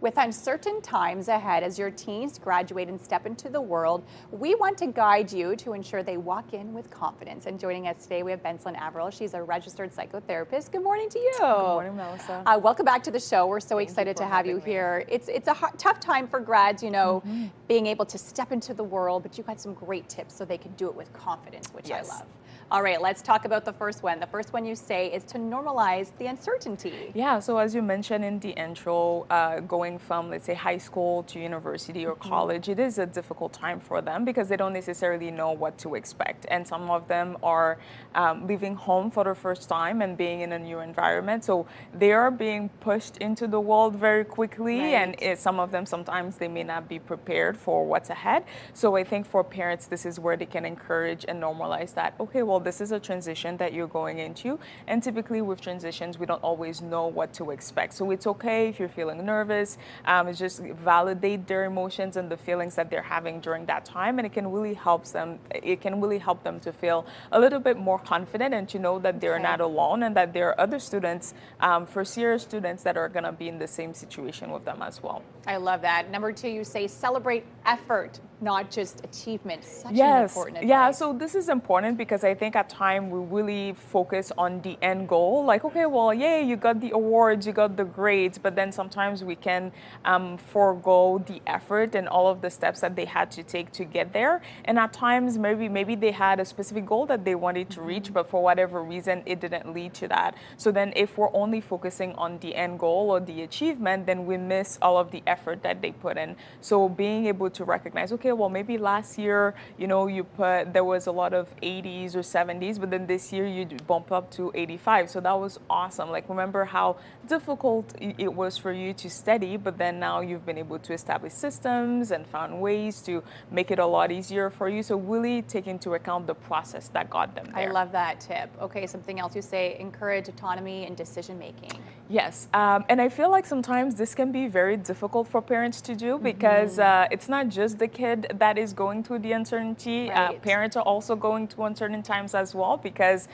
With uncertain times ahead as your teens graduate and step into the world, we want to guide you to ensure they walk in with confidence. And joining us today, we have Benslin Averill. She's a registered psychotherapist. Good morning to you. Good morning, Melissa. Welcome back to the show. We're so Thank excited you to for have you having me. here. It's a tough time for grads, you know, being able to step into the world, but you've got some great tips so they can do it with confidence, which Yes. I love. All right, let's talk about the first one. The first one you say is to normalize the uncertainty. Yeah, so as you mentioned in the intro, going from, let's say, high school to university or college, it is a difficult time for them because they don't necessarily know what to expect. And some of them are leaving home for the first time and being in a new environment. So they are being pushed into the world very quickly. Right. And some of them, sometimes they may not be prepared for what's ahead. So I think for parents, this is where they can encourage and normalize that. Okay, well, this is a transition that you're going into. And typically with transitions, we don't always know what to expect. So it's okay if you're feeling nervous. It's just validate their emotions and the feelings that they're having during that time. And it can really help them. It can really help them to feel a little bit more confident and to know that they're not alone and that there are other students, first-year students that are going to be in the same situation with them as well. I love that. Number two, you say celebrate effort, not just achievement. Such an Yes. important Yeah. advice. So this is important because I think at times we really focus on the end goal. Like, okay, well, yay, you got the awards, you got the grades, but then sometimes we can forego the effort and all of the steps that they had to take to get there. And at times, maybe they had a specific goal that they wanted to reach, but for whatever reason, it didn't lead to that. So then if we're only focusing on the end goal or the achievement, then we miss all of the effort that they put in. So being able to recognize, okay, well, maybe last year, you know, there was a lot of 80s or 70s, but then this year you bump up to 85. So that was awesome. Like, remember how difficult it was for you to study, but then now you've been able to establish systems and found ways to make it a lot easier for you. So really take into account the process that got them there. I love that tip. Okay, something else you say, encourage autonomy and decision making. Yes, and I feel like sometimes this can be very difficult for parents to do because it's not just the kid that is going through the uncertainty. Right. Parents are also going through uncertain times as well because,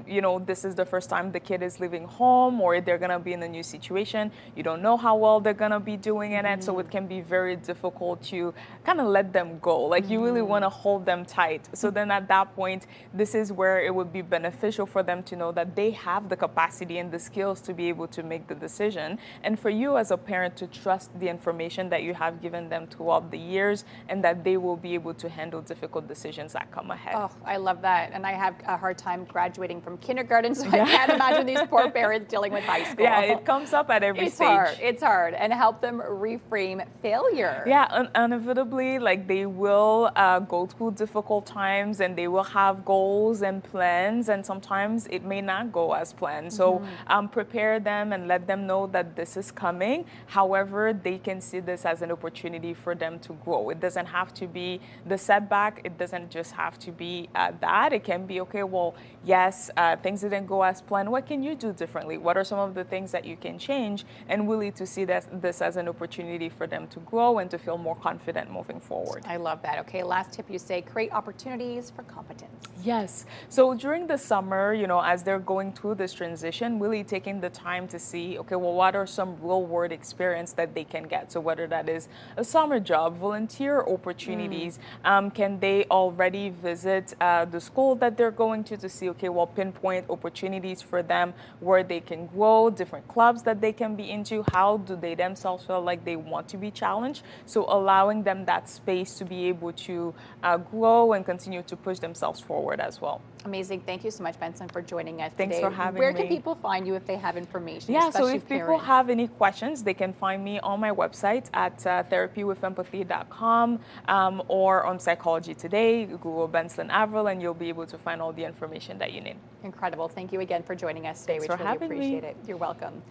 you know, this is the first time the kid is leaving home or they're going to be in a new situation. You don't know how well they're going to be doing in it, so it can be very difficult to kind of let them go. Like, you really want to hold them tight. So then at that point, this is where it would be beneficial for them to know that they have the capacity and the skills to be able to make the decision, and for you as a parent to trust the information that you have given them throughout the years and that they will be able to handle difficult decisions that come ahead. Oh, I love that. And I have a hard time graduating from kindergarten, so I can't imagine these poor parents dealing with high school. Yeah, it comes up at every stage. It's hard. And help them reframe failure. Yeah, inevitably, like, they will go through difficult times and they will have goals and plans, and sometimes it may not go as planned. So prepare them and let them know that this is coming. However, they can see this as an opportunity for them to grow. It doesn't have to be the setback. It doesn't just have to be that. It can be, okay, well, yes, things didn't go as planned. What can you do differently? What are some of the things that you can change? And really to see this as an opportunity for them to grow and to feel more confident moving forward. I love that. Okay, last tip you say, create opportunities for competence. Yes. So during the summer, you know, as they're going through this transition, really taking the time to see, okay, well, what are some real world experience that they can get? So whether that is a summer job, volunteer opportunities, can they already visit the school that they're going to see, okay, well, pinpoint opportunities for them where they can grow, different clubs that they can be into, how do they themselves feel like they want to be challenged? So allowing them that space to be able to grow and continue to push themselves forward as well. Amazing. Thank you so much, Benson, for joining us Thanks today. for having Where me. can people find you if they have information? Yeah, so especially if people parents? have any questions, they can find me on my website at therapywithempathy.com or on Psychology Today. Google Benslin Averill, and you'll be able to find all the information that you need. Incredible. Thank you again for joining us today. Thanks We for truly having me. appreciate it. You're welcome.